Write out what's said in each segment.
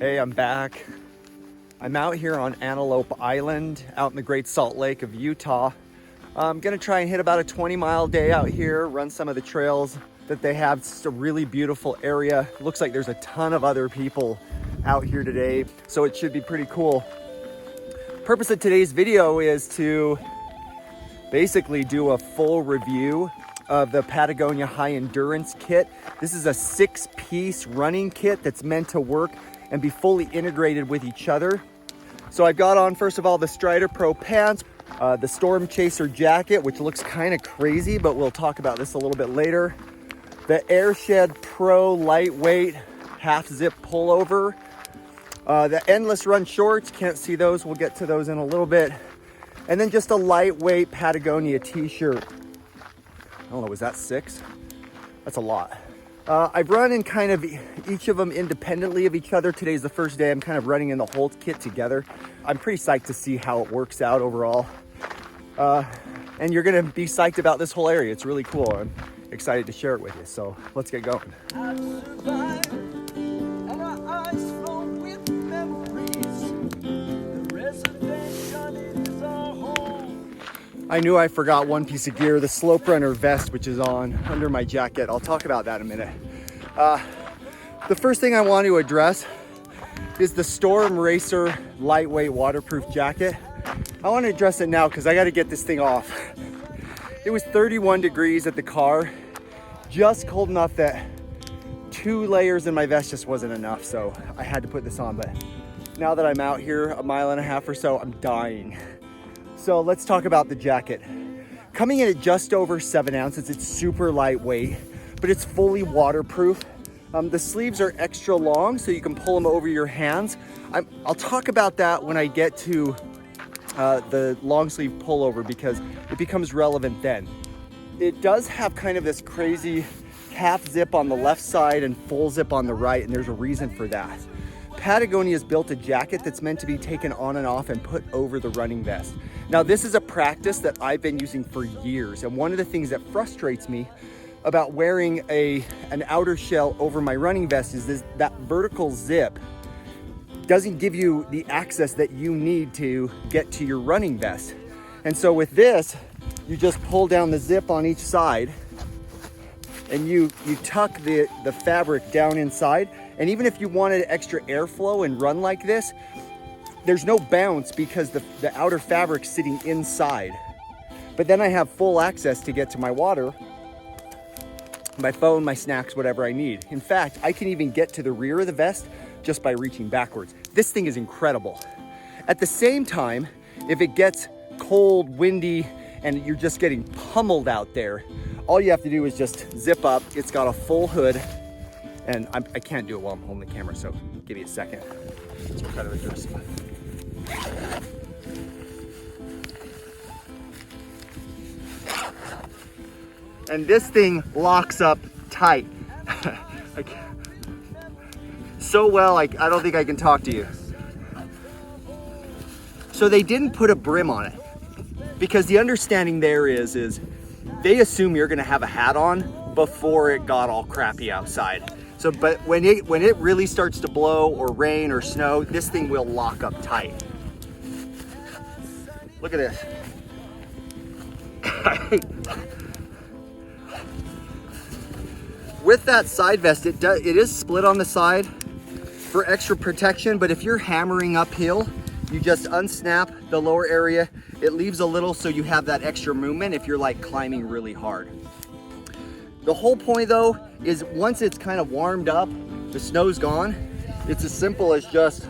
Hey, I'm back. I'm out here on Antelope Island, out in the Great Salt Lake of Utah. I'm gonna try and hit about a 20-mile day out here, run some of the trails that they have. It's just a really beautiful area. Looks like there's a ton of other people out here today, so it should be pretty cool. Purpose of today's video is to basically do a full review of the Patagonia High Endurance Kit. This is a 6-piece running kit that's meant to work and be fully integrated with each other. So I've got on, first of all, the Strider Pro pants, the Storm Chaser jacket, which looks kind of crazy, but we'll talk about this a little bit later. The Airshed Pro lightweight half zip pullover. The Endless Run shorts, can't see those, we'll get to those in a little bit. And then just a lightweight Patagonia t-shirt. I don't know, was that 6? That's a lot. I've run in kind of each of them independently of each other. Today's the first day I'm kind of running in the whole kit together. I'm pretty psyched to see how it works out overall. And you're gonna be psyched about this whole area. It's really cool. I'm excited to share it with you. So let's get going. I knew I forgot one piece of gear, the Slope Runner vest, which is on under my jacket. I'll talk about that in a minute. The first thing I want to address is the Storm Racer lightweight waterproof jacket. I want to address it now because I got to get this thing off. It was 31 degrees at the car, just cold enough that 2 layers in my vest just wasn't enough, so I had to put this on. But now that I'm out here a mile and a half or so, I'm dying. So let's talk about the jacket. Coming in at just over 7 ounces, it's super lightweight, but it's fully waterproof. The sleeves are extra long, so you can pull them over your hands. I'll talk about that when I get to the long sleeve pullover because it becomes relevant then. It does have kind of this crazy half zip on the left side and full zip on the right, and there's a reason for that. Patagonia's built a jacket that's meant to be taken on and off and put over the running vest. Now, this is a practice that I've been using for years, and one of the things that frustrates me about wearing an outer shell over my running vest is that vertical zip doesn't give you the access that you need to get to your running vest. And so with this, you just pull down the zip on each side and you tuck the fabric down inside. And even if you wanted extra airflow and run like this, there's no bounce because the outer fabric's sitting inside. But then I have full access to get to my water, my phone, my snacks, whatever I need. In fact, I can even get to the rear of the vest just by reaching backwards. This thing is incredible. At the same time, if it gets cold, windy, and you're just getting pummeled out there, all you have to do is just zip up. It's got a full hood. And I can't do it while I'm holding the camera, so give me a second. Let's try to address it. And this thing locks up tight. So well, I don't think I can talk to you. So they didn't put a brim on it because the understanding there is they assume you're gonna have a hat on before it got all crappy outside. So, but when it really starts to blow or rain or snow, this thing will lock up tight. Look at this. With that side vest, it is split on the side for extra protection, but if you're hammering uphill, you just unsnap the lower area. It leaves a little so you have that extra movement if you're like climbing really hard. The whole point though is once it's kind of warmed up, the snow's gone, it's as simple as just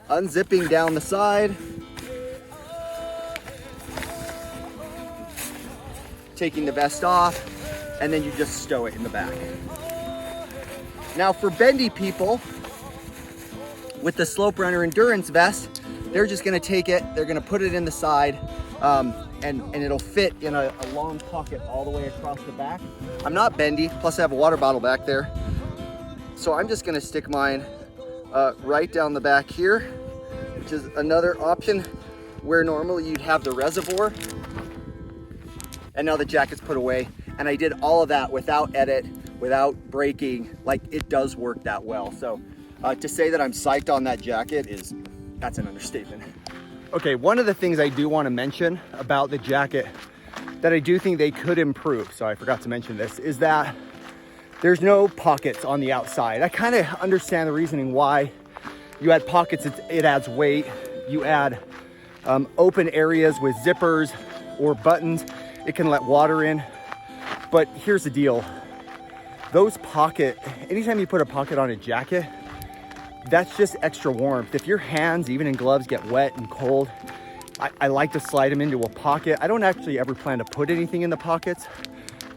unzipping down the side, taking the vest off, and then you just stow it in the back. Now for bendy people with the Slope Runner Endurance vest, they're just gonna take it, they're gonna put it in the side, and it'll fit in a long pocket all the way across the back. I'm not bendy, plus I have a water bottle back there. So I'm just gonna stick mine right down the back here, which is another option where normally you'd have the reservoir. And now the jacket's put away. And I did all of that without edit, without breaking, like it does work that well. So to say that I'm psyched on that jacket that's an understatement. Okay, one of the things I do want to mention about the jacket that I do think they could improve, so I forgot to mention this, is that there's no pockets on the outside. I kind of understand the reasoning why you add pockets. It adds weight. You add open areas with zippers or buttons. It can let water in. But here's the deal. Anytime you put a pocket on a jacket, that's just extra warmth. If your hands, even in gloves, get wet and cold, I like to slide them into a pocket. I don't actually ever plan to put anything in the pockets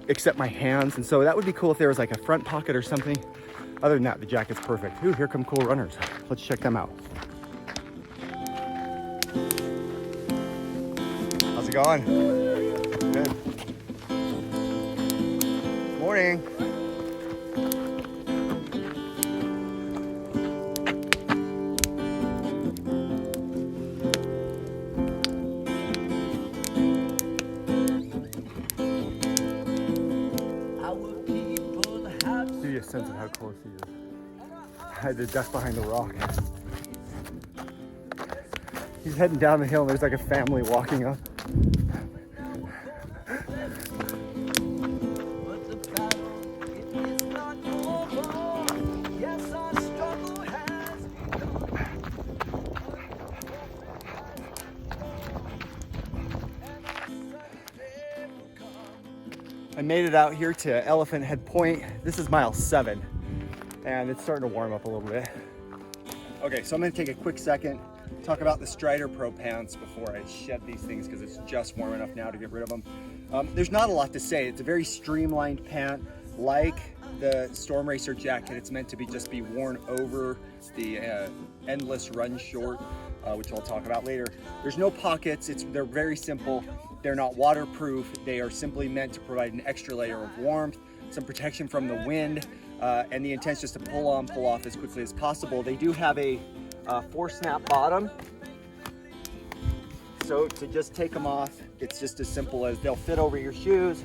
except my hands. And so that would be cool if there was like a front pocket or something. Other than that, the jacket's perfect. Ooh, here come cool runners. Let's check them out. How's it going? Good. Morning. Give you a sense of how close he is. I had to duck behind the rock. He's heading down the hill and there's like a family walking up. I made it out here to Elephant Head Point. This is mile 7 and it's starting to warm up a little bit. Okay, so I'm gonna take a quick second, talk about the Strider Pro pants before I shed these things because it's just warm enough now to get rid of them. There's not a lot to say. It's a very streamlined pant. Like the Storm Racer jacket, it's meant to just be worn over the endless run short, which I'll talk about later. There's no pockets. They're very simple. They're not waterproof. They are simply meant to provide an extra layer of warmth, some protection from the wind, and the intent is just to pull on, pull off as quickly as possible. They do have a 4-snap bottom. So to just take them off, it's just as simple as they'll fit over your shoes,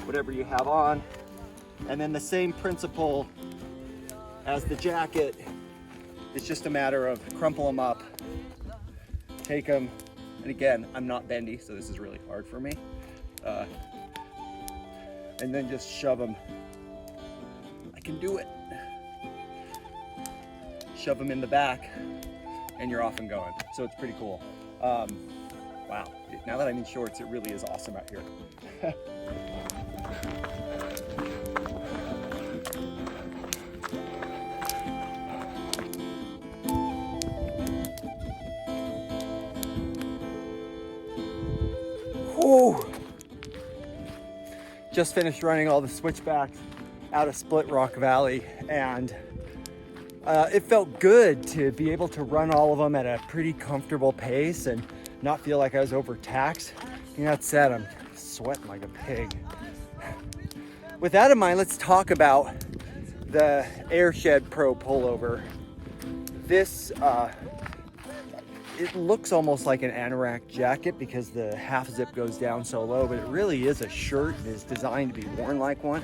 whatever you have on. And then the same principle as the jacket. It's just a matter of crumple them up, take them, and again, I'm not bendy, so this is really hard for me. And then just shove them. I can do it. Shove them in the back, and you're off and going. So it's pretty cool. Wow, now that I'm in shorts, it really is awesome out here. Whew. Just finished running all the switchbacks out of Split Rock Valley, and it felt good to be able to run all of them at a pretty comfortable pace and not feel like I was overtaxed. That said, I'm sweating like a pig. With that in mind, let's talk about the Airshed Pro Pullover. This it looks almost like an anorak jacket because the half zip goes down so low, but it really is a shirt and is designed to be worn like one.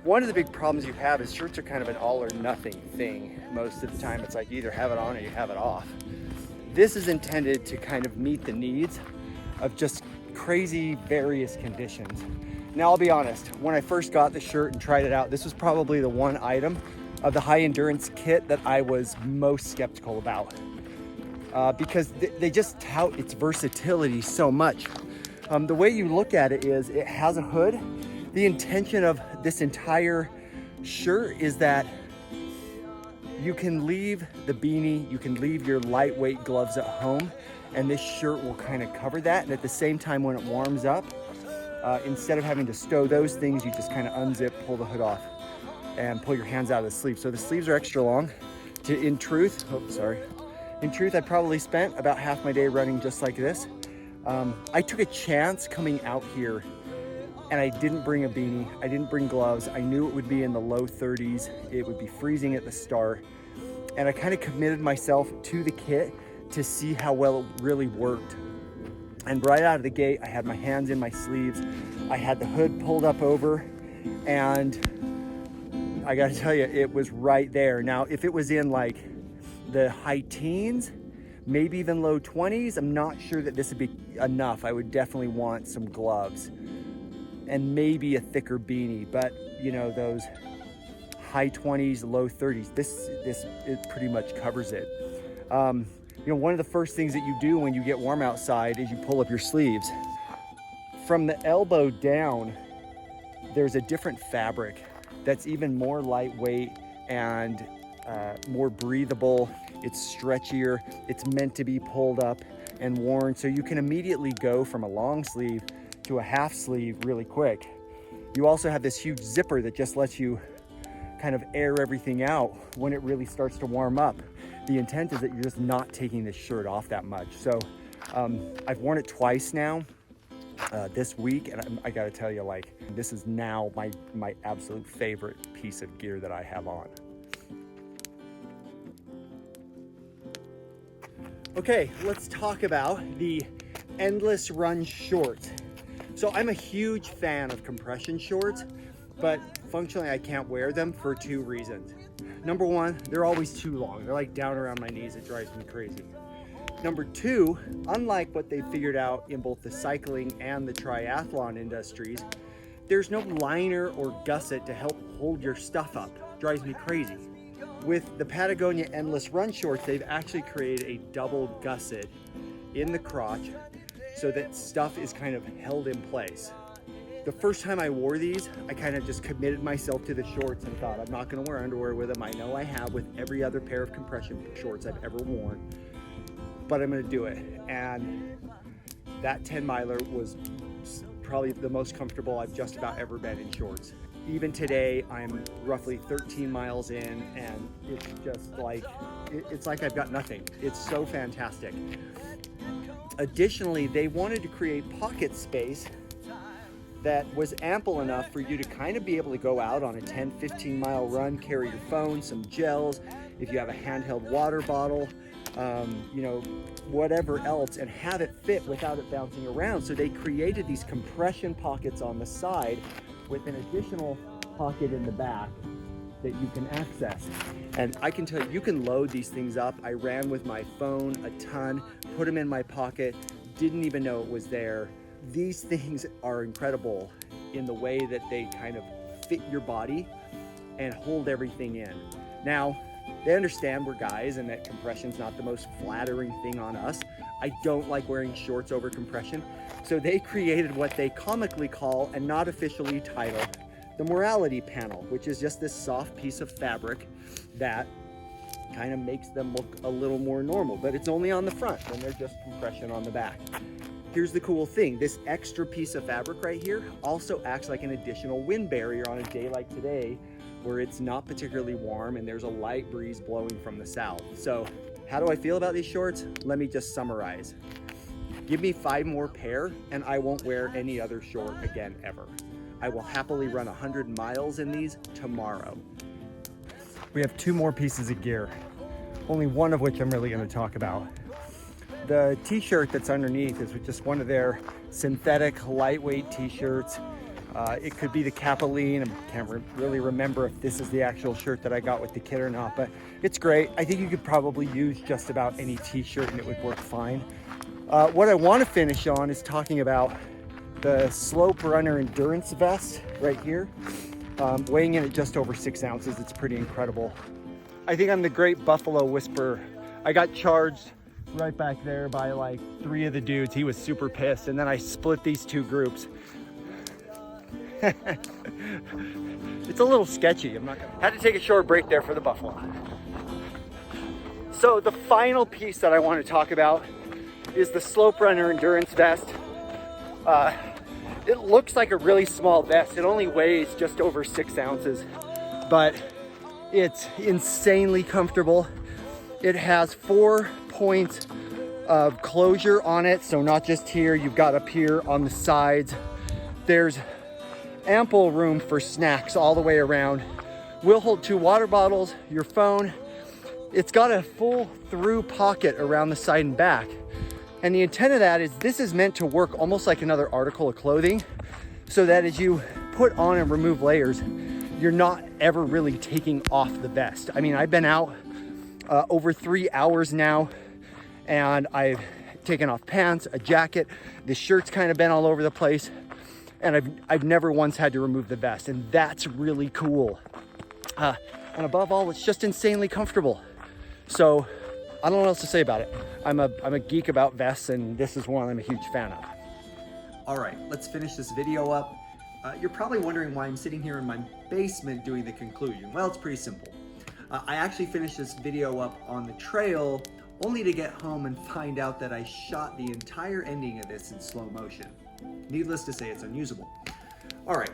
One of the big problems you have is shirts are kind of an all or nothing thing. Most of the time it's like you either have it on or you have it off. This is intended to kind of meet the needs of just crazy various conditions. Now I'll be honest, when I first got the shirt and tried it out, this was probably the one item of the high endurance kit that I was most skeptical about. Because they just tout its versatility so much. The way you look at it is it has a hood. The intention of this entire shirt is that you can leave the beanie, you can leave your lightweight gloves at home, and this shirt will kind of cover that. And at the same time, when it warms up, instead of having to stow those things, you just kind of unzip, pull the hood off, and pull your hands out of the sleeves. So the sleeves are extra long. In truth, I probably spent about half my day running just like this. I took a chance coming out here, and I didn't bring a beanie, I didn't bring gloves. I knew it would be in the low 30s. It would be freezing at the start. And I kind of committed myself to the kit to see how well it really worked. And right out of the gate, I had my hands in my sleeves. I had the hood pulled up over, and I gotta tell you, it was right there. Now, if it was in like the high teens, maybe even low 20s, I'm not sure that this would be enough. I would definitely want some gloves and maybe a thicker beanie, but you know, those high 20s, low 30s, this it pretty much covers it. You know, one of the first things that you do when you get warm outside is you pull up your sleeves. From the elbow down, there's a different fabric that's even more lightweight and more breathable. It's stretchier. It's meant to be pulled up and worn, so you can immediately go from a long sleeve to a half sleeve really quick. You also have this huge zipper that just lets you kind of air everything out when it really starts to warm up. The intent is that you're just not taking this shirt off that much. So I've worn it twice now this week, and I gotta tell you, like, this is now my absolute favorite piece of gear that I have on. Okay, let's talk about the Endless Run shorts. So I'm a huge fan of compression shorts, but functionally I can't wear them for two reasons. Number one, they're always too long. They're like down around my knees. It drives me crazy. Number two, unlike what they figured out in both the cycling and the triathlon industries, there's no liner or gusset to help hold your stuff up. It drives me crazy. With the Patagonia Endless Run shorts, they've actually created a double gusset in the crotch so that stuff is kind of held in place. The first time I wore these, I kind of just committed myself to the shorts and thought, I'm not gonna wear underwear with them. I know I have with every other pair of compression shorts I've ever worn, but I'm gonna do it. And that 10 miler was probably the most comfortable I've just about ever been in shorts. Even today, I'm roughly 13 miles in, and it's just like, it's like I've got nothing. It's so fantastic. Additionally, they wanted to create pocket space that was ample enough for you to kind of be able to go out on a 10-15 mile run, carry your phone, some gels, if you have a handheld water bottle, you know, whatever else, and have it fit without it bouncing around. So they created these compression pockets on the side with an additional pocket in the back that you can access. And I can tell you, you can load these things up. I ran with my phone a ton, put them in my pocket, didn't even know it was there. These things are incredible in the way that they kind of fit your body and hold everything in. Now, they understand we're guys and that compression's not the most flattering thing on us. I don't like wearing shorts over compression. So they created what they comically call, and not officially titled, the morality panel, which is just this soft piece of fabric that kind of makes them look a little more normal, but it's only on the front and they're just compression on the back. Here's the cool thing. This extra piece of fabric right here also acts like an additional wind barrier on a day like today where it's not particularly warm and there's a light breeze blowing from the south. So how do I feel about these shorts? Let me just summarize. Give me 5 more pair and I won't wear any other short again ever. I will happily run 100 miles in these tomorrow. We have 2 more pieces of gear, only one of which I'm really going to talk about. The t-shirt that's underneath is just one of their synthetic lightweight t-shirts. It could be the Capeline. I can't really remember if this is the actual shirt that I got with the kit or not, but it's great. I think you could probably use just about any t-shirt and it would work fine. What I want to finish on is talking about the Slope Runner Endurance Vest right here. Weighing in at just over 6 ounces. It's pretty incredible. I think I'm the great Buffalo Whisperer. I got charged right back there by like 3 of the dudes. He was super pissed, and then I split these 2 groups. It's a little sketchy. Had to take a short break there for the buffalo. So the final piece that I want to talk about is the Slope Runner Endurance Vest. It looks like a really small vest. It only weighs just over 6 ounces, but it's insanely comfortable. It has 4 points of closure on it, so not just here, you've got up here on the sides. There's ample room for snacks all the way around. Will hold 2 water bottles, your phone. It's got a full through pocket around the side and back. And the intent of that is this is meant to work almost like another article of clothing, so that as you put on and remove layers, you're not ever really taking off the vest. I mean, I've been out over 3 hours now, and I've taken off pants, a jacket, the shirt's kind of been all over the place, and I've never once had to remove the vest, and that's really cool. And above all, it's just insanely comfortable. So I don't know what else to say about it. I'm a geek about vests, and this is one I'm a huge fan of. All right, let's finish this video up. You're probably wondering why I'm sitting here in my basement doing the conclusion. Well, it's pretty simple. I actually finished this video up on the trail only to get home and find out that I shot the entire ending of this in slow motion. Needless to say, it's unusable. All right,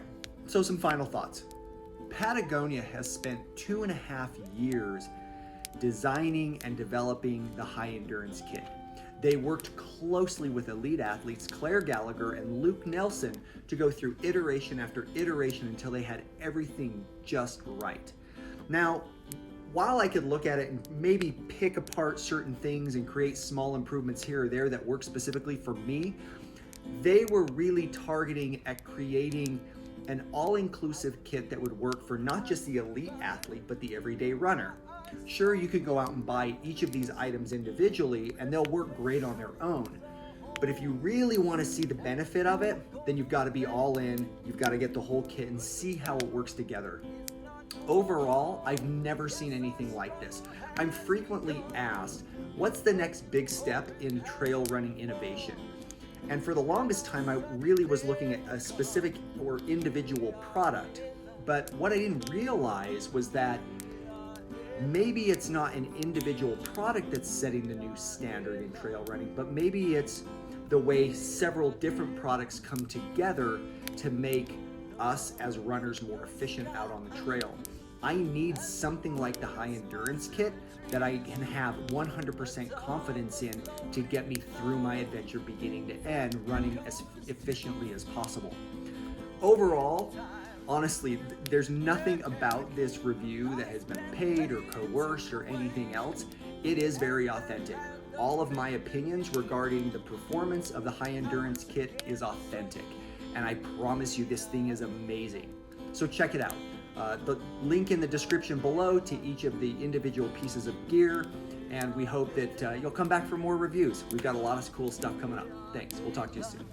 so some final thoughts. Patagonia has spent 2.5 years designing and developing the high endurance kit. They worked closely with elite athletes Claire Gallagher and Luke Nelson to go through iteration after iteration until they had everything just right. Now, while I could look at it and maybe pick apart certain things and create small improvements here or there that work specifically for me, they were really targeting at creating an all-inclusive kit that would work for not just the elite athlete, but the everyday runner. Sure, you could go out and buy each of these items individually and they'll work great on their own. But if you really want to see the benefit of it, then you've got to be all in, you've got to get the whole kit and see how it works together. Overall, I've never seen anything like this. I'm frequently asked, what's the next big step in trail running innovation? And for the longest time, I really was looking at a specific or individual product. But what I didn't realize was that maybe it's not an individual product that's setting the new standard in trail running, but maybe it's the way several different products come together to make us as runners more efficient out on the trail. I need something like the high endurance kit that I can have 100% confidence in to get me through my adventure beginning to end, running as efficiently as possible. Overall, honestly, there's nothing about this review that has been paid or coerced or anything else. It is very authentic. All of my opinions regarding the performance of the high endurance kit is authentic. And I promise you this thing is amazing. So check it out. The link in the description below to each of the individual pieces of gear. And we hope that you'll come back for more reviews. We've got a lot of cool stuff coming up. Thanks. We'll talk to you soon.